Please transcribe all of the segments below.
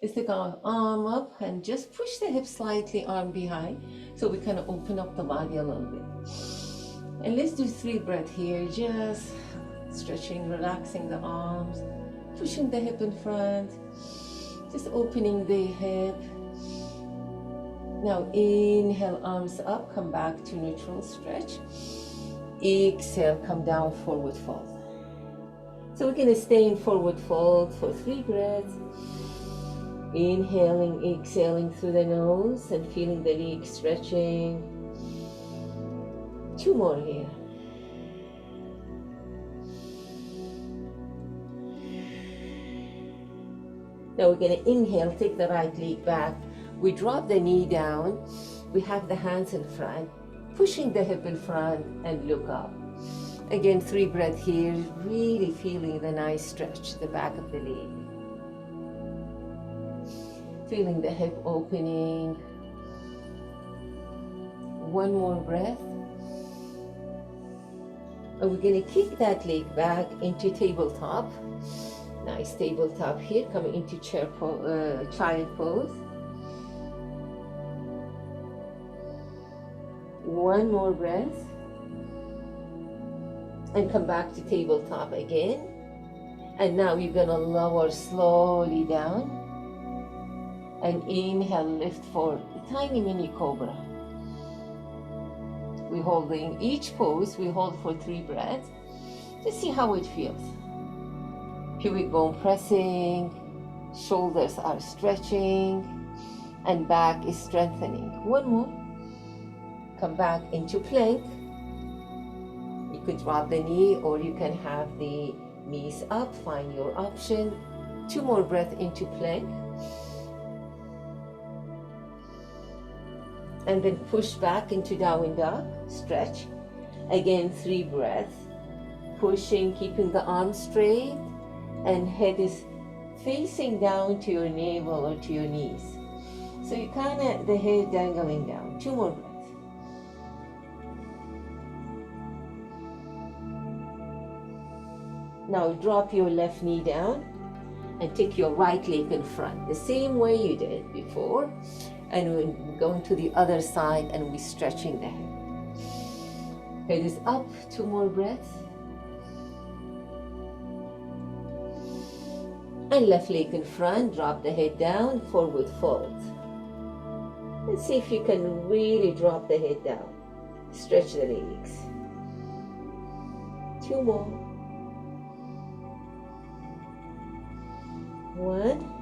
Let's take our arm up and just push the hips slightly, arm behind, so we kind of open up the body a little bit. And let's do 3 breaths here, just stretching, relaxing the arms, pushing the hip in front, just opening the hip. Now inhale, arms up, come back to neutral stretch. Exhale, come down, forward fold. So we're gonna stay in forward fold for 3 breaths. Inhaling, exhaling through the nose and feeling the legs stretching. 2 more here. Now we're gonna inhale, take the right leg back. We drop the knee down. We have the hands in front, pushing the hip in front and look up. Again, 3 breaths here, really feeling the nice stretch, the back of the leg. Feeling the hip opening. 1 more breath. And we're gonna kick that leg back into tabletop. Nice tabletop here, coming into child pose. 1 more breath. And come back to tabletop again. And now you're gonna lower slowly down. And inhale, lift for a tiny mini cobra. We hold in each pose, we hold for 3 breaths. Just see how it feels. Pubic bone pressing, shoulders are stretching, and back is strengthening. 1 more. Come back into plank. You could drop the knee or you can have the knees up, find your option. 2 more breaths into plank. And then push back into downward dog, stretch. Again, 3 breaths. Pushing, keeping the arms straight, and head is facing down to your navel or to your knees. So you the head dangling down. 2 more breaths. Now drop your left knee down and take your right leg in front, the same way you did before. And we're going to the other side and we're stretching the head. Head is up, 2 more breaths. And left leg in front, drop the head down, forward fold. And see if you can really drop the head down. Stretch the legs. 2 more. 1.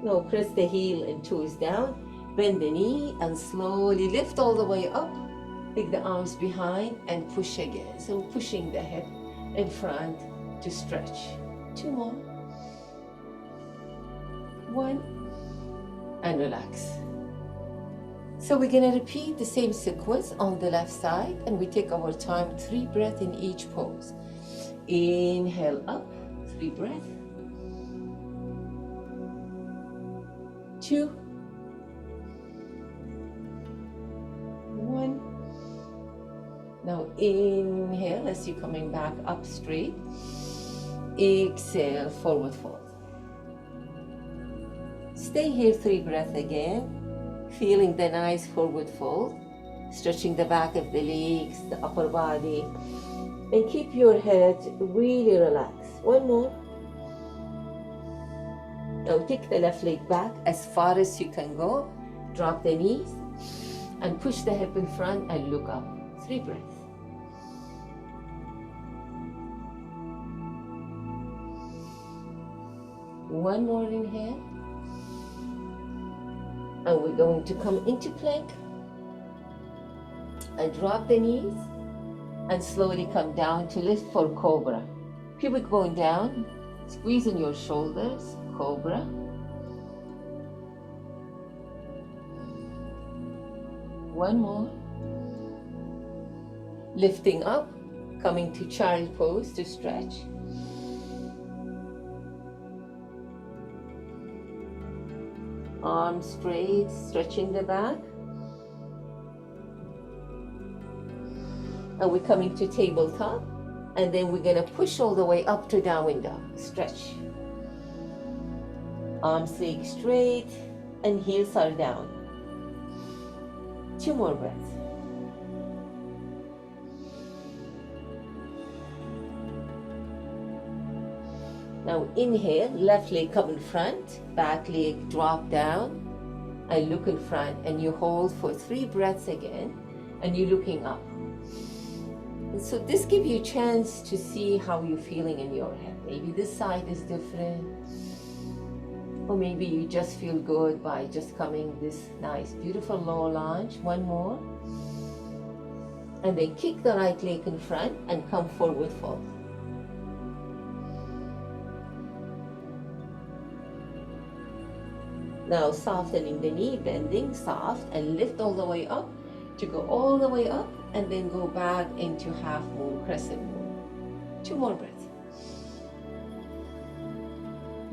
Now press the heel and toes down, bend the knee and slowly lift all the way up. Take the arms behind and push again. So pushing the hip in front to stretch. 2 more. 1. And relax. So we're gonna repeat the same sequence on the left side and we take our time, 3 breaths in each pose. Inhale up, 3 breaths. 2, 1. Now inhale as you're coming back up straight. Exhale, forward fold. Stay here 3 breaths again, feeling the nice forward fold, stretching the back of the legs, the upper body, and keep your head really relaxed. 1 more. Now take the left leg back as far as you can go. Drop the knees and push the hip in front and look up. 3 breaths. One more inhale. And we're going to come into plank and drop the knees and slowly come down to lift for cobra. Pubic bone down, squeeze in your shoulders. Cobra. 1 more. Lifting up, coming to child pose to stretch. Arms straight, stretching the back. And we're coming to tabletop. And then we're gonna push all the way up to downward dog. Stretch. Arms leg straight and heels are down. 2 more breaths. Now inhale, left leg come in front, back leg drop down, and look in front, and you hold for 3 breaths again, and you're looking up. And so this gives you a chance to see how you're feeling in your head. Maybe this side is different, or maybe you just feel good by just coming this nice, beautiful low lunge. 1 more. And then kick the right leg in front and come forward fold. Now softening the knee, bending soft, and lift all the way up to go all the way up, and then go back into half moon, crescent moon. 2 more breaths.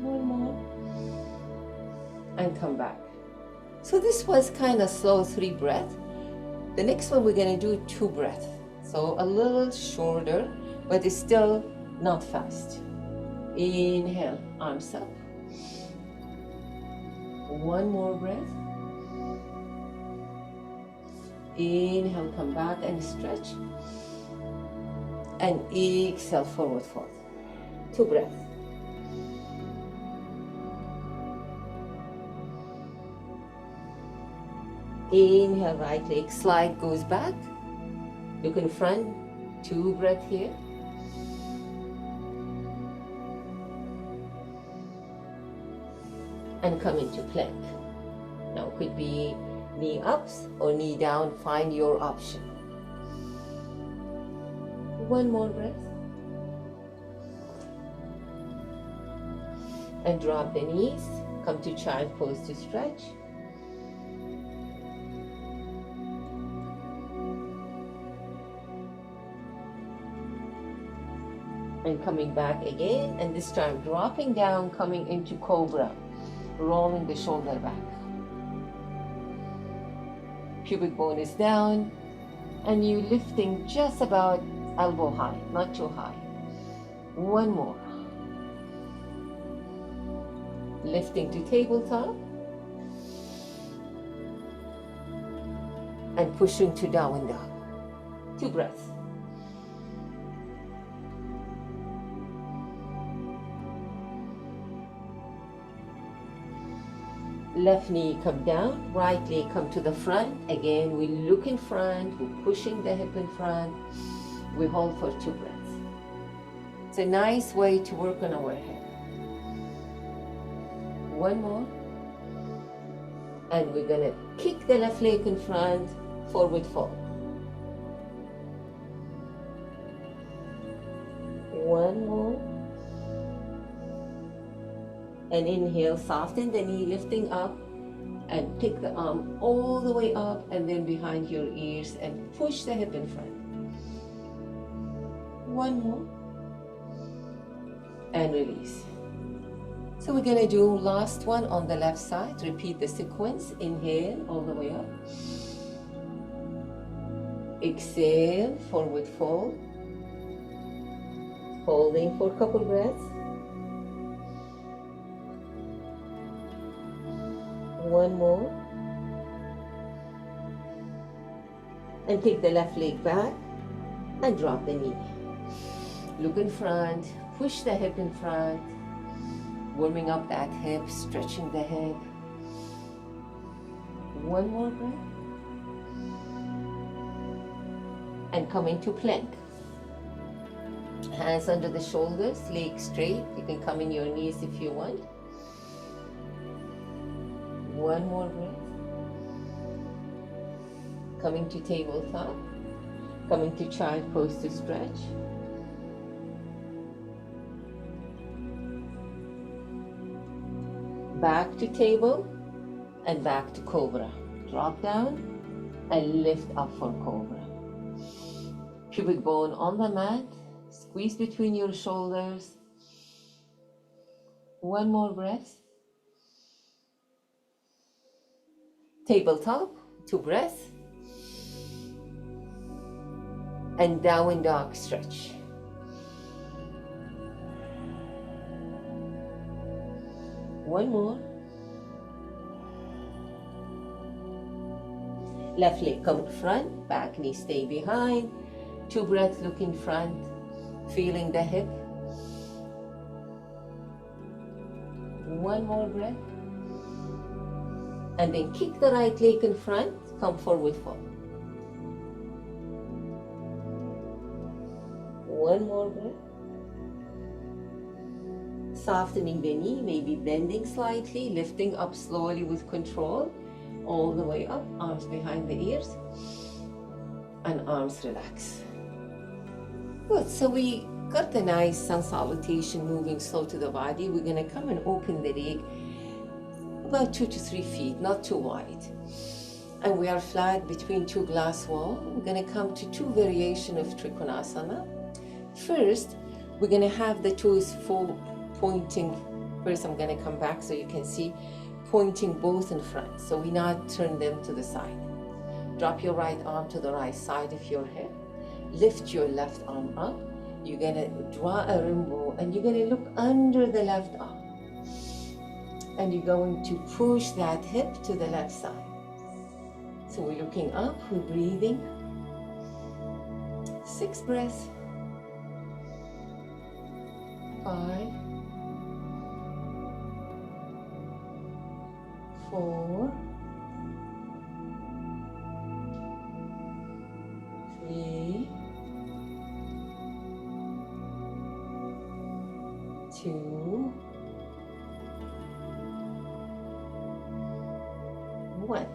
1 more. And come back. So this was kind of slow 3 breaths. The next one we're going to do 2 breaths. So a little shorter, but it's still not fast. Inhale, arms up. 1 more breath. Inhale, come back and stretch. And exhale, forward fold. 2 breaths. Inhale, right leg slide, goes back. Look in front, 2 breaths here. And come into plank. Now could be knee ups or knee down, find your option. 1 more breath. And drop the knees, come to child pose to stretch. And coming back again, and this time dropping down, coming into cobra, rolling the shoulder back. Pubic bone is down, and you lifting just about elbow high, not too high. 1 more. Lifting to tabletop, and pushing to downward dog. 2 breaths. Left knee come down, right leg come to the front. Again, we look in front, we're pushing the hip in front. We hold for 2 breaths. It's a nice way to work on our head. 1 more. And we're gonna kick the left leg in front, forward fold. 1 more. And inhale, soften the knee, lifting up, and pick the arm all the way up and then behind your ears and push the hip in front. 1 more. And release. So we're gonna do last one on the left side. Repeat the sequence. Inhale, all the way up. Exhale, forward fold. Holding for a couple breaths. 1 more. And take the left leg back and drop the knee. Look in front, push the hip in front, warming up that hip, stretching the hip. 1 more breath. And come into plank. Hands under the shoulders, legs straight. You can come in your knees if you want. 1 more breath. Coming to tabletop. Coming to child pose to stretch. Back to table and back to cobra. Drop down and lift up for cobra. Pubic bone on the mat. Squeeze between your shoulders. 1 more breath. Tabletop, 2 breaths. And downward dog stretch. One more. Left leg come in front, back knee stay behind. 2 breaths, look in front, feeling the hip. One more breath. And then kick the right leg in front, come forward fold. One more breath. Softening the knee, maybe bending slightly, lifting up slowly with control, all the way up, arms behind the ears, and arms relax. Good, so we got the nice sun salutation moving slow to the body. We're gonna come and open the leg about 2 to 3 feet, not too wide. And we are flat between 2 glass walls. We're gonna come to 2 variations of Trikonasana. First, we're gonna have the toes full pointing. First, I'm gonna come back so you can see, pointing both in front. So we now turn them to the side. Drop your right arm to the right side of your hip. Lift your left arm up. You're gonna draw a rainbow and you're gonna look under the left arm. And you're going to push that hip to the left side. So we're looking up, we're breathing. 6 breaths. 5, 4, 3, 2, 1.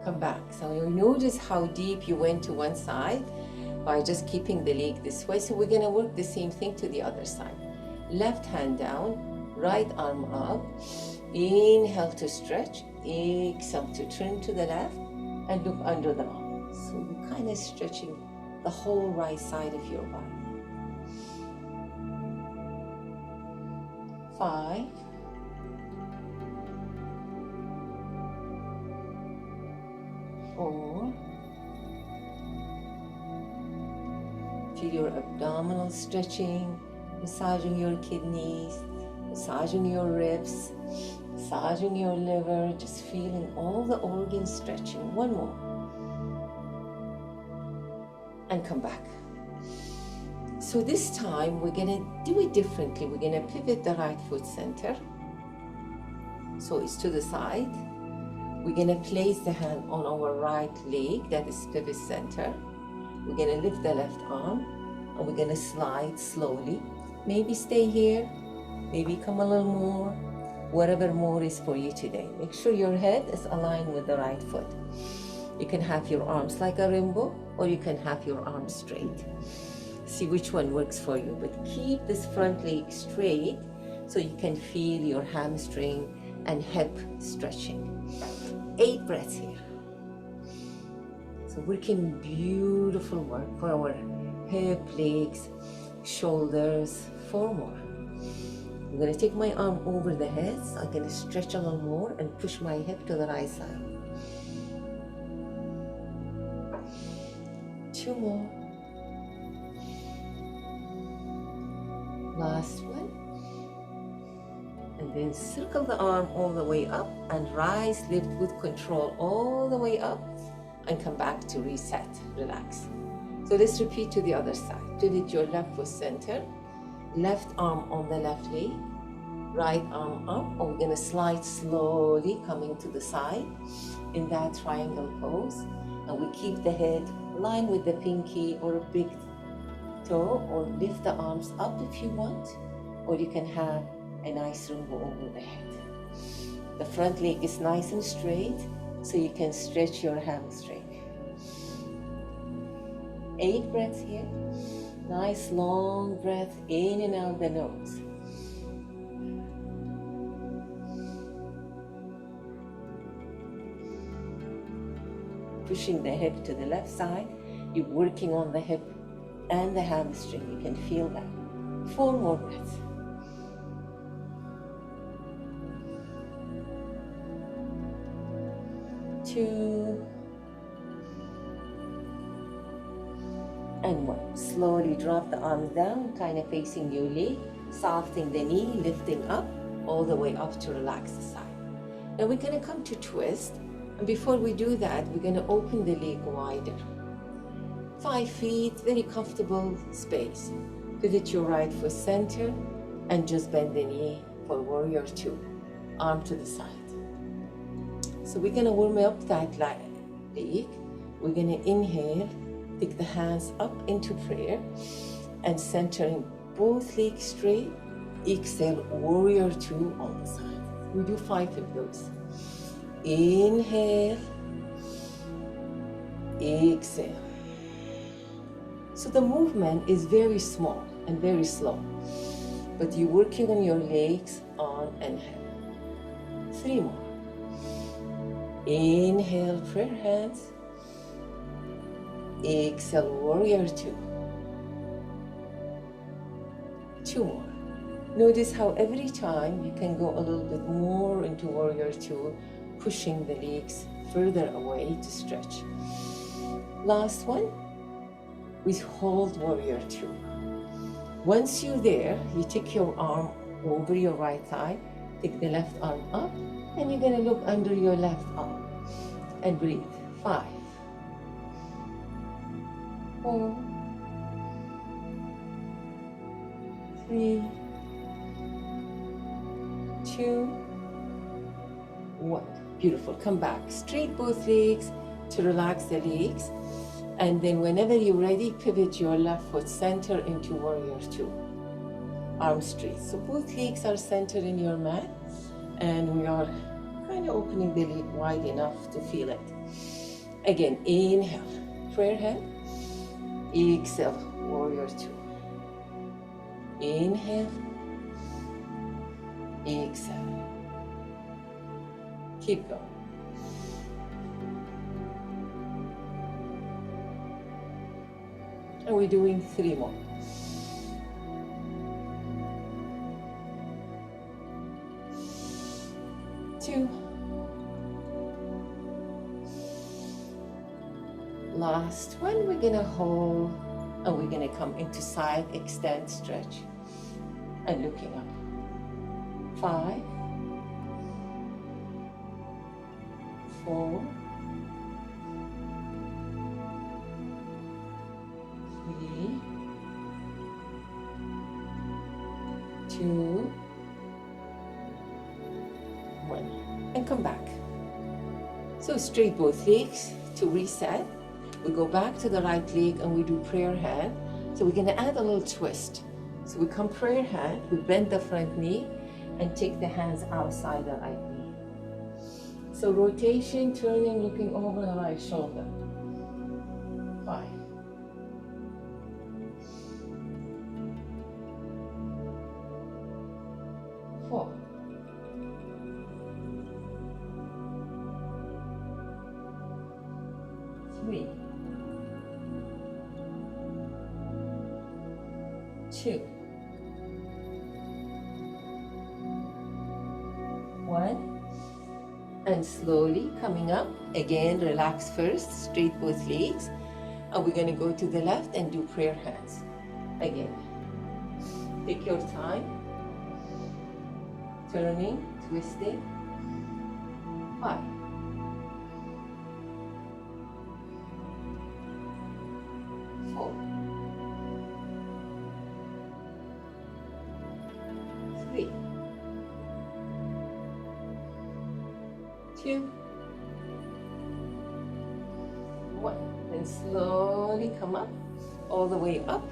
Come back. So you notice how deep you went to one side by just keeping the leg this way. So we're going to work the same thing to the other side. Left hand down, right arm up. Inhale to stretch. Exhale to turn to the left and look under the arm. So you're kind of stretching the whole right side of your body. 5, 4. Feel your abdominal stretching, massaging your kidneys, massaging your ribs, massaging your liver, just feeling all the organs stretching. One more. And come back. So this time we're gonna do it differently. We're gonna pivot the right foot center. So it's to the side. We're gonna place the hand on our right leg, that is pivot center. We're gonna lift the left arm and we're gonna slide slowly. Maybe stay here, maybe come a little more, whatever more is for you today. Make sure your head is aligned with the right foot. You can have your arms like a rainbow or you can have your arms straight. See which one works for you, but keep this front leg straight so you can feel your hamstring and hip stretching. 8 breaths here. So working beautiful work for our hip, legs, shoulders. 4 more. I'm going to take my arm over the head. So I'm going to stretch a little more and push my hip to the right side. 2 more. Last one. And then circle the arm all the way up and rise, lift with control all the way up and come back to reset, relax. So let's repeat to the other side. Pivot your left foot center, left arm on the left leg, right arm up, and we're gonna slide slowly coming to the side in that triangle pose. And we keep the head aligned with the pinky or a big toe, or lift the arms up if you want, or you can have a nice rainbow over the head. The front leg is nice and straight, so you can stretch your hamstring. 8 breaths here. Nice long breath in and out the nose. Pushing the hip to the left side. You're working on the hip and the hamstring. You can feel that. 4 more breaths. 2 and 1. Slowly drop the arms down, kind of facing your leg, softening the knee, lifting up, all the way up to relax the side. Now we're gonna come to twist, and before we do that, we're gonna open the leg wider. 5 feet, very comfortable space. Pivot your right foot center and just bend the knee for warrior 2, arm to the side. So we're gonna warm up that leg. We're gonna inhale, take the hands up into prayer and centering both legs straight. Exhale, warrior 2 on the side. We do 5 of those. Inhale, exhale. So the movement is very small and very slow, but you're working on your legs on and out. 3 more. Inhale, prayer hands. Exhale, warrior 2. 2 more. Notice how every time you can go a little bit more into warrior 2, pushing the legs further away to stretch. Last one, we hold warrior 2. Once you're there, you take your arm over your right thigh, take the left arm up, and you're gonna look under your left arm and breathe. 5, 4, 3, 2, 1. Beautiful. Come back. Straight both legs to relax the legs. And then whenever you're ready, pivot your left foot center into warrior 2. Arms straight. So both legs are centered in your mat. And we are kind of opening the leg wide enough to feel it. Again, inhale. Prayer hand. Exhale. Warrior 2. Inhale. Exhale. Keep going. And we're doing 3 more. Two. Last one, we're gonna hold, and we're gonna come into side, extend, stretch, and looking up. 5, 4, 3, 2, 1, and come back. So straight both legs to reset. We go back to the right leg and we do prayer hand. So we're gonna add a little twist. So we come prayer hand, we bend the front knee and take the hands outside the right knee. So rotation, turning, looking over the right shoulder. 5, 4, 3, 2, 1, and slowly coming up. Again, relax first, straight both legs. And we're gonna go to the left and do prayer hands. Again, take your time. Turning, twisting. 5, 4, 3, 2, 1. Then slowly come up, all the way up.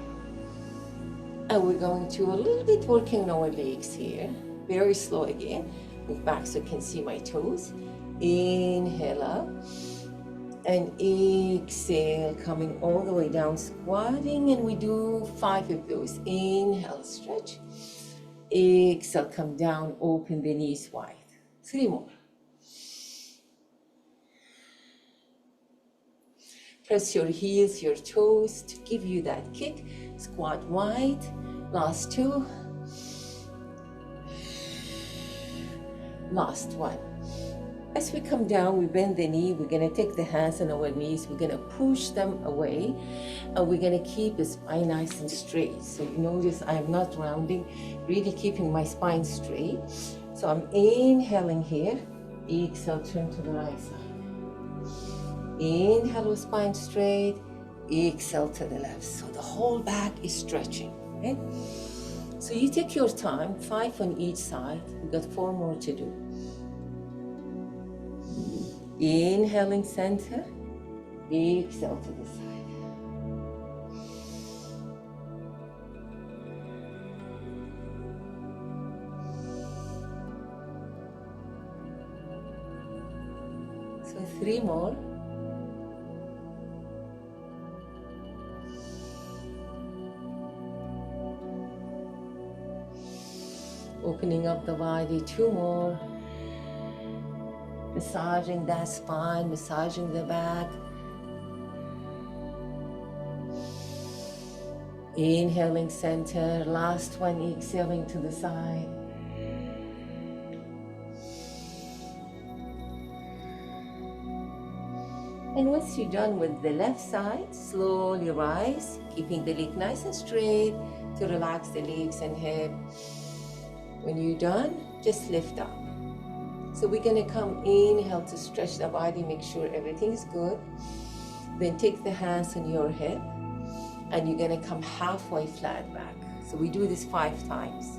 And we're going to a little bit working on our legs here. Very slow again. Move back so you can see my toes. Inhale up. And exhale, coming all the way down, squatting. And we do 5 of those. Inhale, stretch. Exhale, come down, open the knees wide. 3 more. Press your heels, your toes to give you that kick. Squat wide. Last 2. Last 1. As we come down, we bend the knee. We're gonna take the hands on our knees. We're gonna push them away. And we're gonna keep the spine nice and straight. So you notice I'm not rounding, really keeping my spine straight. So I'm inhaling here, exhale, turn to the right side. Inhale with spine straight, exhale to the left. So the whole back is stretching, okay? So you take your time, 5 on each side. We've got 4 more to do. Inhaling center, exhale to the side. So 3 more. Opening up the body, 2 more. Massaging that spine, massaging the back. Inhaling center, last one, exhaling to the side. And once you're done with the left side, slowly rise, keeping the leg nice and straight to relax the legs and hip. When you're done, just lift up. So we're gonna come, inhale to stretch the body, make sure everything is good. Then take the hands on your hip and you're gonna come halfway flat back. So we do this 5 times.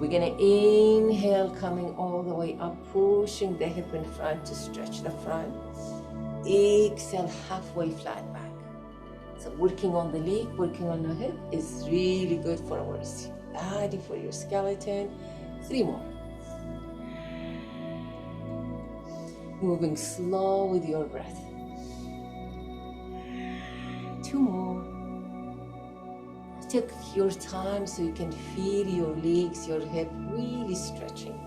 We're gonna inhale, coming all the way up, pushing the hip in front to stretch the front. Exhale, halfway flat back. So working on the leg, working on the hip is really good for our body, for your skeleton. 3 more. Moving slow with your breath. 2 more. Take your time so you can feel your legs, your hip really stretching.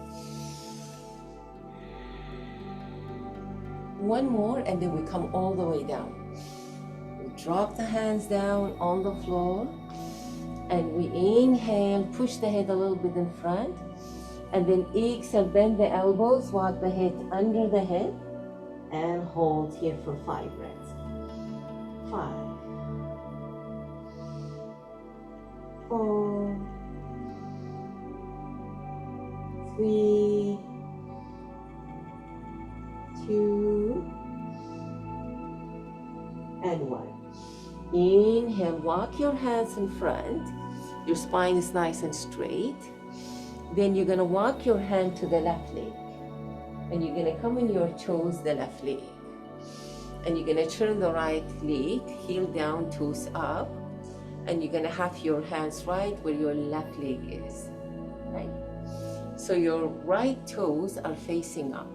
1 more, and then we come all the way down. We drop the hands down on the floor, and we inhale, push the head a little bit in front, and then exhale, bend the elbows, walk the head under the head, and hold here for 5 breaths. 5, 4, 3, 2, and 1. Inhale, walk your hands in front. Your spine is nice and straight. Then you're gonna walk your hand to the left leg. And you're gonna come in your toes, the left leg. And you're gonna turn the right leg, heel down, toes up. And you're gonna have your hands right where your left leg is, right? So your right toes are facing up.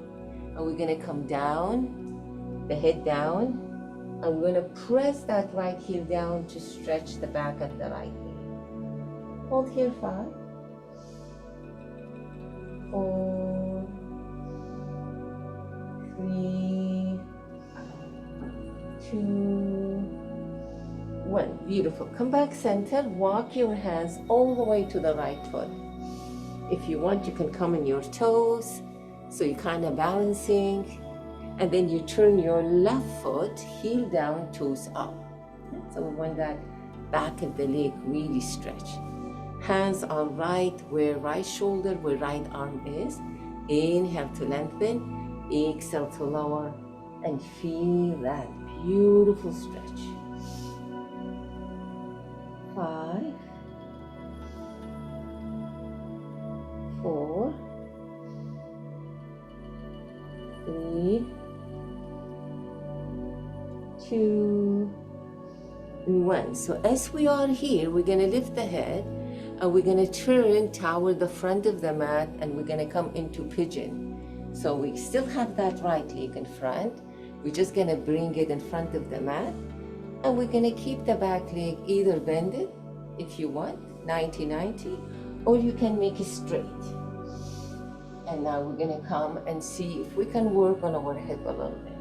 And we're gonna come down, the head down, and we're gonna press that right heel down to stretch the back of the right leg. Hold here, 5, 4, 3, 2, 1. Beautiful. Come back center, walk your hands all the way to the right foot. If you want, you can come in your toes, so you're kind of balancing, and then you turn your left foot, heel down, toes up. So we want that back of the leg really stretch. Hands are right where right shoulder, where right arm is. Inhale to lengthen, exhale to lower, and feel that beautiful stretch. 5, 4, 3, 2, and 1. So as we are here, we're gonna lift the head and we're gonna turn toward the front of the mat and we're gonna come into pigeon. So we still have that right leg in front. We're just gonna bring it in front of the mat and we're gonna keep the back leg either bended if you want, 90-90, or you can make it straight. And now we're gonna come and see if we can work on our hip a little bit.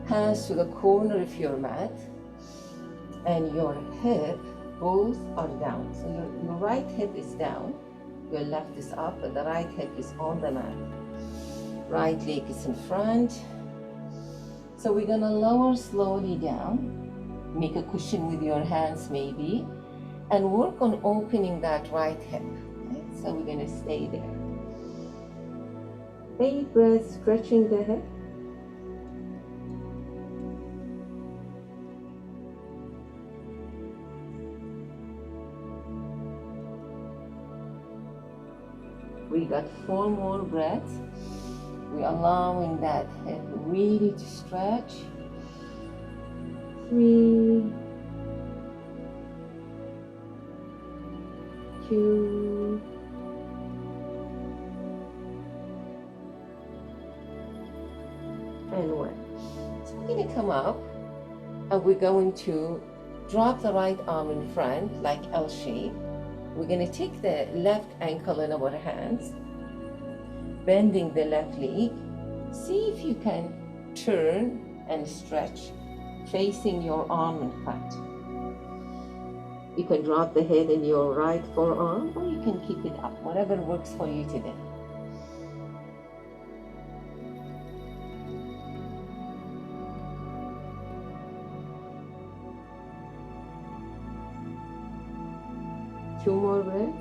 Hands to the corner of your mat, and your hip, both are down. So your right hip is down, your left is up, and the right hip is on the mat. Right leg is in front. So we're gonna lower slowly down, make a cushion with your hands maybe, and work on opening that right hip. Okay? So we're gonna stay there. 8 breaths, stretching the hip. We got 4 more breaths. We're allowing that hip really to stretch. 3, 2, and 1. So we're going to come up and we're going to drop the right arm in front like L shape. We're going to take the left ankle in our hands, bending the left leg. See if you can turn and stretch, facing your arm in front. You can drop the head in your right forearm, or you can keep it up, whatever works for you today. Two more breaths.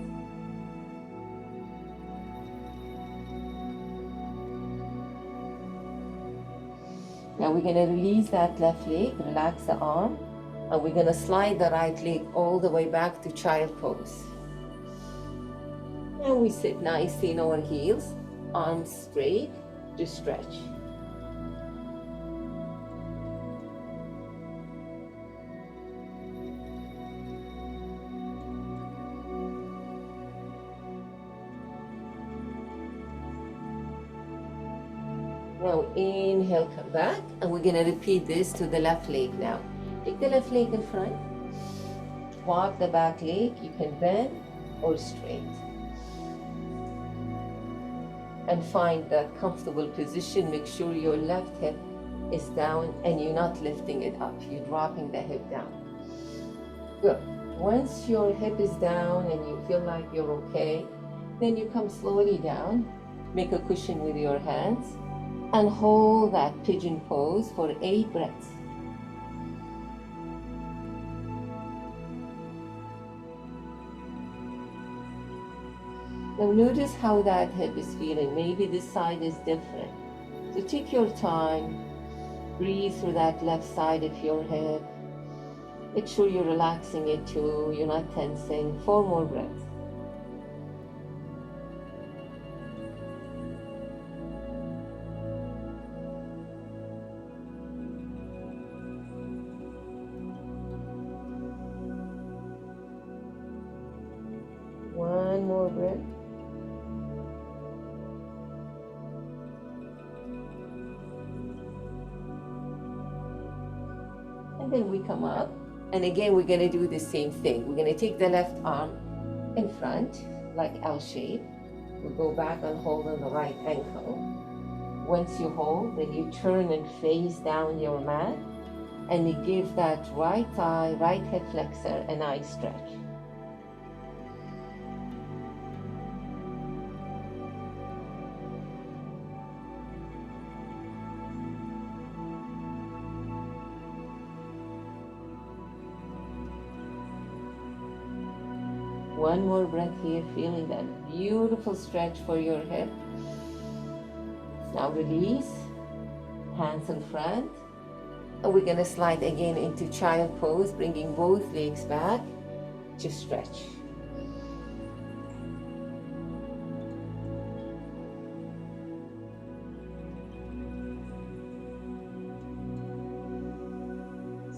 Now we're going to release that left leg, relax the arm, and we're going to slide the right leg all the way back to child pose. And we sit nicely in our heels, arms straight to stretch. Now inhale, come back, and we're going to repeat this to the left leg now. Take the left leg in front, walk the back leg, you can bend or straight. And find that comfortable position. Make sure your left hip is down and you're not lifting it up. You're dropping the hip down. Good. Once your hip is down and you feel like you're okay, then you come slowly down, make a cushion with your hands, and hold that pigeon pose for 8 breaths. Now notice how that hip is feeling. Maybe this side is different. So take your time, breathe through that left side of your hip. Make sure you're relaxing it too, you're not tensing. 4 more breaths. One more breath. And then we come up. And again, we're going to do the same thing. We're going to take the left arm in front, like L shape. We'll go back and hold on the right ankle. Once you hold, then you turn and face down your mat. And you give that right thigh, right hip flexor a nice stretch. One more breath here, feeling that beautiful stretch for your hip. Now release, hands in front. And we're going to slide again into child pose, bringing both legs back to stretch.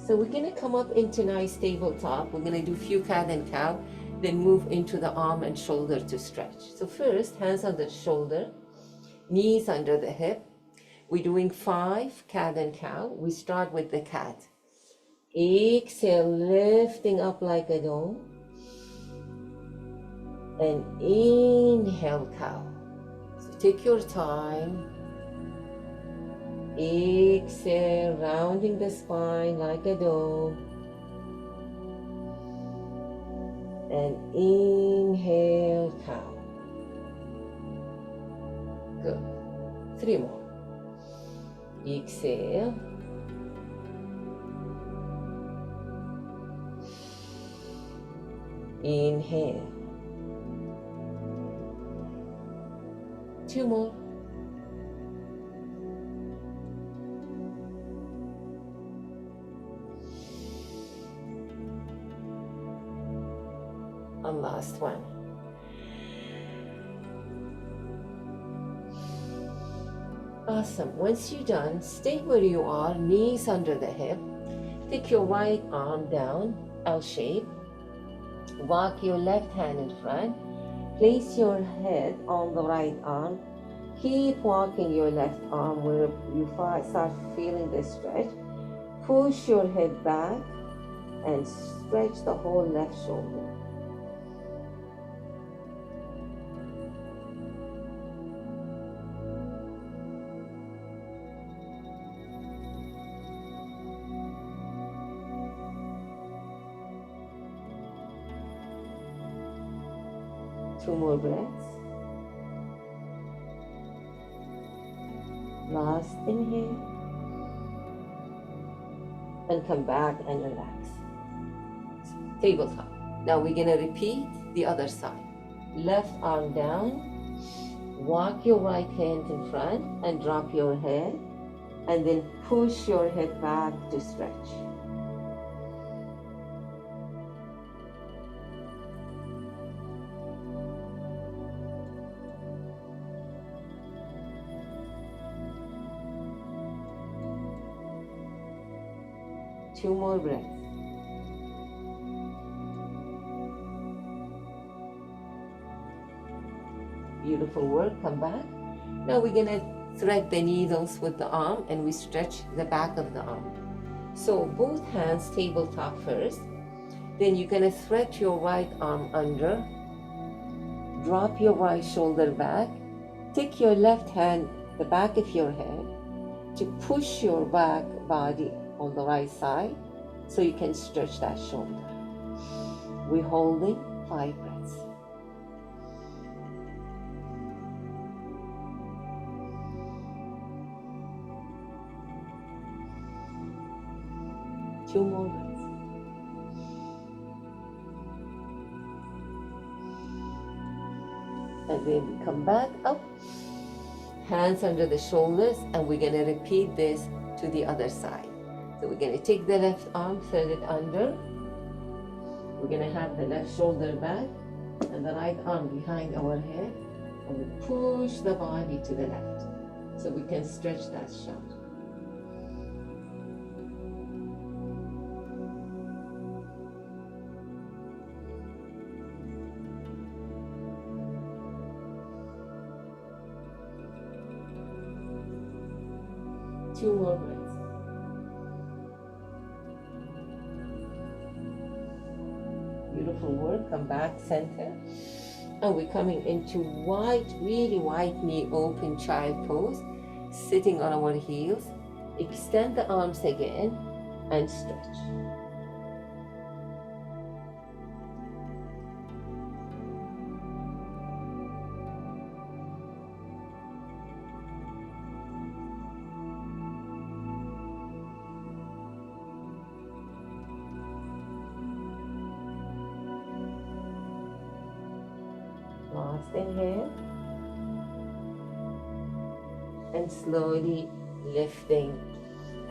So we're going to come up into nice tabletop. We're going to do few cat and cow, then move into the arm and shoulder to stretch. So first, hands on the shoulder, knees under the hip. We're doing 5 cat and cow. We start with the cat. Exhale, lifting up like a dome. And inhale, cow. So take your time. Exhale, rounding the spine like a dome. And inhale, cow. Good. 3 more. Exhale. Inhale. 2 more. And last one. Awesome. Once you're done, stay where you are, knees under the hip. Take your right arm down, L shape. Walk your left hand in front. Place your head on the right arm. Keep walking your left arm where you start feeling the stretch. Push your head back and stretch the whole left shoulder. Two more breaths. Last inhale. And come back and relax. Tabletop. Now we're going to repeat the other side. Left arm down. Walk your right hand in front and drop your head. And then push your head back to stretch. Two more breaths. Beautiful work. Come back. Now we're going to thread the needles with the arm and we stretch the back of the arm. So both hands tabletop first. Then you're going to thread your right arm under. Drop your right shoulder back. Take your left hand, the back of your head, to push your back body on the right side so you can stretch that shoulder. We're holding 5 breaths. Two more breaths. And then we come back up, hands under the shoulders, and we're going to repeat this to the other side. So we're going to take the left arm, thread it under. We're going to have the left shoulder back and the right arm behind our head, and we push the body to the left so we can stretch that shoulder. Two more breaths. Beautiful work. Come back center. And we're coming into wide, really wide knee open child pose, sitting on our heels. Extend the arms again and stretch. Last inhale, and slowly lifting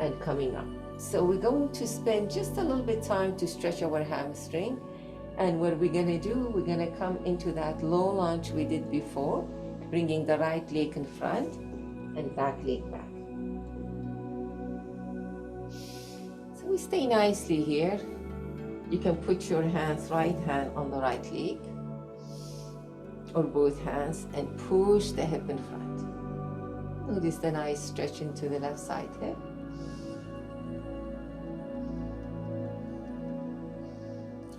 and coming up. So we're going to spend just a little bit time to stretch our hamstring, and what we're going to do, we're going to come into that low lunge we did before, bringing the right leg in front and back leg back. So we stay nicely here. You can put your hands, right hand on the right leg, or both hands, and push the hip in front. Notice the nice stretch into the left side hip.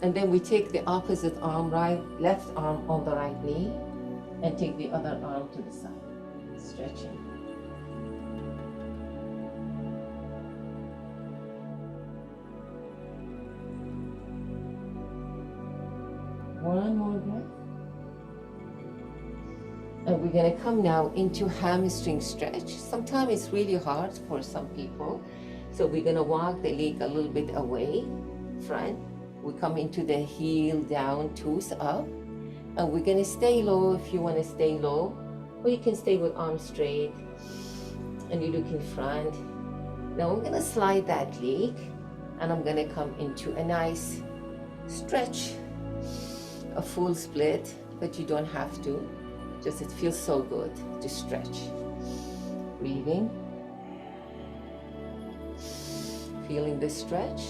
And then we take the opposite arm, left arm on the right knee, and take the other arm to the side, stretching. One more breath. And we're going to come now into hamstring stretch. Sometimes it's really hard for some people. So we're going to walk the leg a little bit away, front. We come into the heel down, toes up. And we're going to stay low if you want to stay low. Or you can stay with arms straight. And you look in front. Now I'm going to slide that leg. And I'm going to come into a nice stretch. a full split, but you don't have to. Just it feels so good to stretch. Breathing. Feeling the stretch.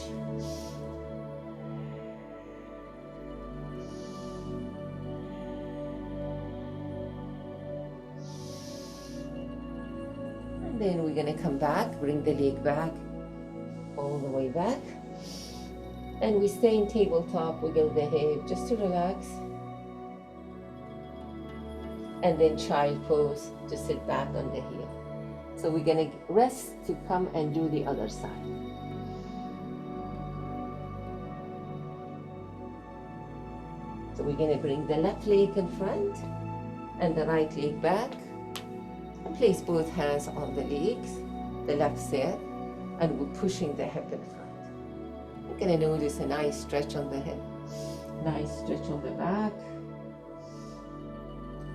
And then we're gonna come back, bring the leg back, all the way back. And we stay in tabletop, wiggle the hip just to relax. And then child pose to sit back on the heel. So we're gonna rest to come and do the other side. So we're gonna bring the left leg in front and the right leg back. And place both hands on the legs, the left side, and we're pushing the hip in front. You're gonna notice a nice stretch on the hip, nice stretch on the back.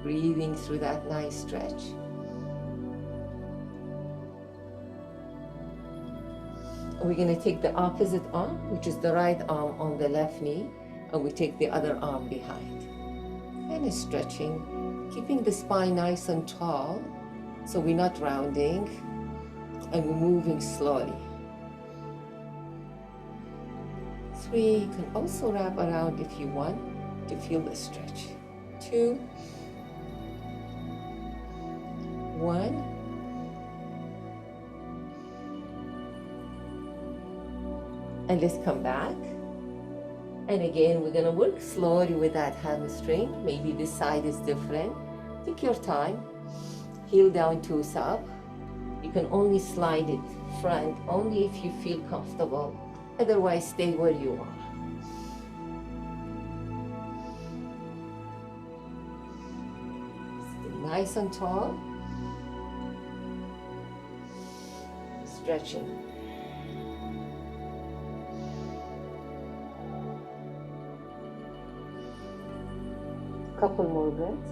Breathing through that nice stretch. We're going to take the opposite arm, which is the right arm on the left knee, and we take the other arm behind. And stretching, keeping the spine nice and tall, so we're not rounding, and we're moving slowly. 3, you can also wrap around if you want to feel the stretch. 2, 1, and let's come back. And again, we're gonna work slowly with that hamstring. Maybe this side is different. Take your time. Heel down, toes up. You can only slide it front only if you feel comfortable. Otherwise, stay where you are. Stay nice and tall. Stretching. Couple more breaths.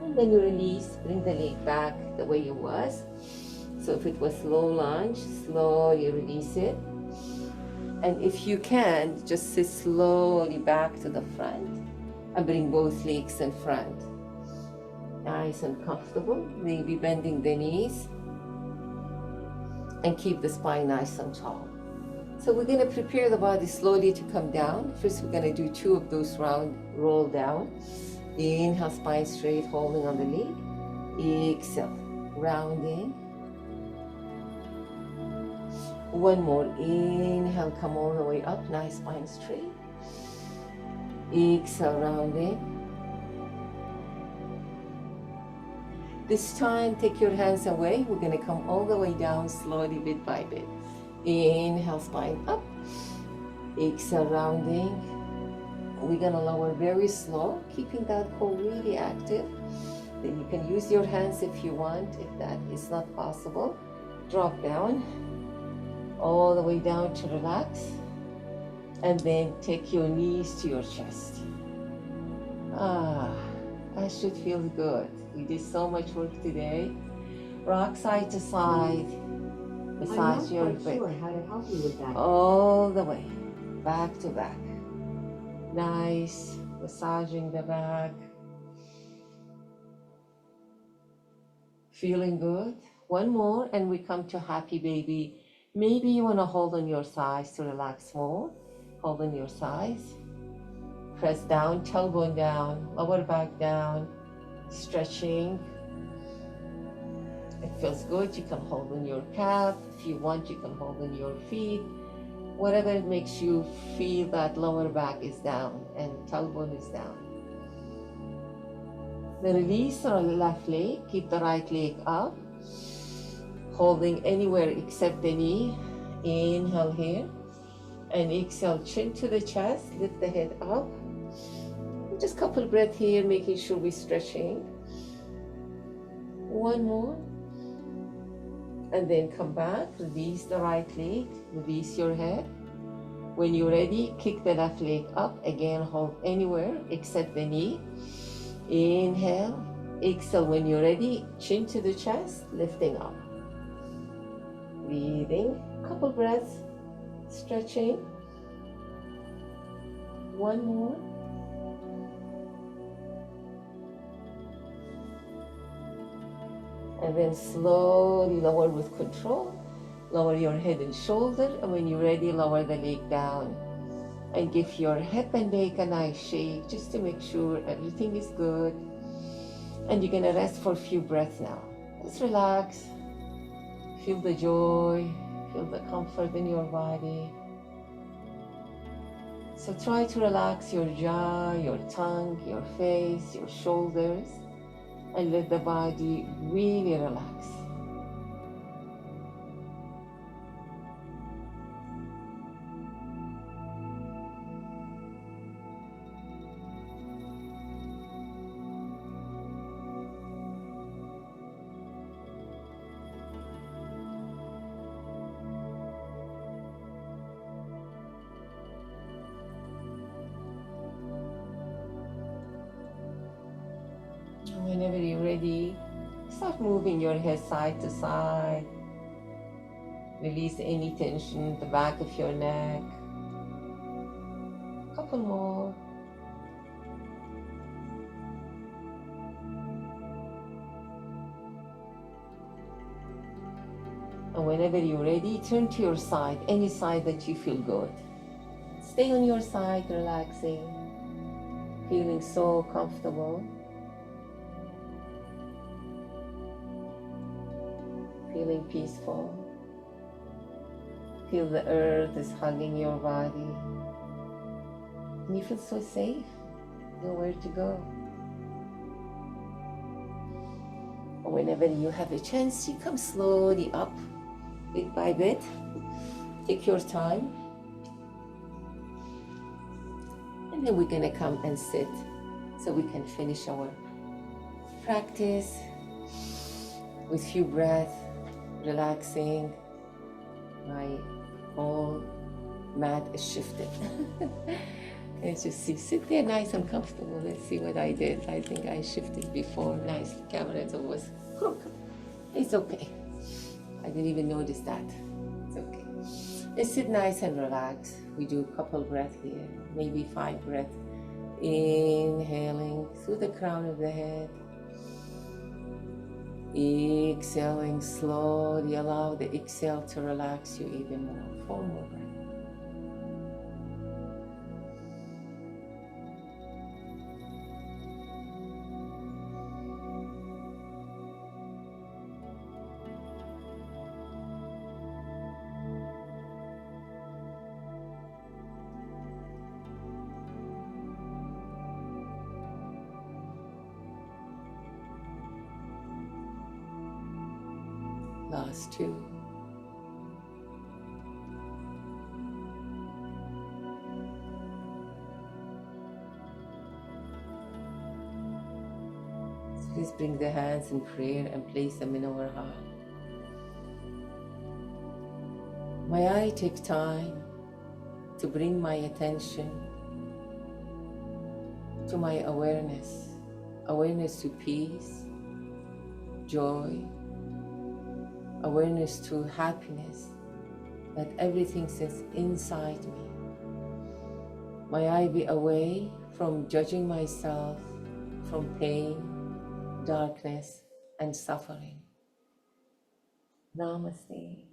And then you release, bring the leg back the way it was. So if it was low lunge, slowly release it. And if you can, just sit slowly back to the front and bring both legs in front. Nice and comfortable, maybe bending the knees and keep the spine nice and tall. So we're going to prepare the body slowly to come down. First we're going to do 2 of those round roll down. Inhale, spine straight, holding on the leg. Exhale, rounding. 1 more, inhale, come all the way up, nice spine straight. Exhale, rounding. This time, take your hands away. We're going to come all the way down slowly, bit by bit. Inhale, spine up. Exhale, rounding. We're going to lower very slow, keeping that core really active. Then you can use your hands if you want. If that is not possible, drop down, all the way down to relax. And then take your knees to your chest. That should feel good. We did so much work today. Rock side to side. Massage your back. Sure how to help you with that. All the way, back to back. Nice, massaging the back. Feeling good. 1 more, and we come to happy baby. Maybe you want to hold on your thighs to relax more. Hold on your thighs. Press down, tailbone down, lower back down, stretching. It feels good. You can hold on your calf. If you want, you can hold on your feet. Whatever makes you feel that lower back is down and tailbone is down. Then release on the left leg. Keep the right leg up. Holding anywhere except the knee. Inhale here. And exhale, chin to the chest. Lift the head up. Just a couple breaths here, making sure we're stretching. 1 more. And then come back, release the right leg, release your head. When you're ready, kick the left leg up. Again, hold anywhere except the knee. Inhale, exhale. When you're ready, chin to the chest, lifting up. Breathing, couple breaths, Stretching. One more. And then slowly lower with control. Lower your head and shoulder, and when you're ready, lower the leg down. And give your hip and neck a nice shake just to make sure everything is good. And you're gonna rest for a few breaths now. Just relax. Feel the joy, feel the comfort in your body. So try to relax your jaw, your tongue, your face, your shoulders, and let the body really relax. Whenever you're ready, start moving your head side to side. Release any tension, the back of your neck. Couple more. And whenever you're ready, turn to your side, any side that you feel good. Stay on your side, relaxing, feeling so comfortable. Feeling peaceful. Feel the earth is hugging your body. And you feel so safe, nowhere to go. And whenever you have a chance, you come slowly up, bit by bit. Take your time. And then we're gonna come and sit so we can finish our practice with few breaths, relaxing. My whole mat is shifted. Let's just see, sit there nice and comfortable. Let's see what I did. I think I shifted before. Nice, camera was crooked. It's okay. I didn't even notice that. It's okay. Let's sit nice and relax. We do a couple breaths here, maybe 5 breaths. Inhaling through the crown of the head. Exhaling slowly, allow the exhale to relax you even more. 4 more breaths. Last 2. So please bring the hands in prayer and place them in our heart. May I take time to bring my attention to my awareness to peace, joy, awareness to happiness, that everything sits inside me. May I be away from judging myself, from pain, darkness, and suffering. Namaste.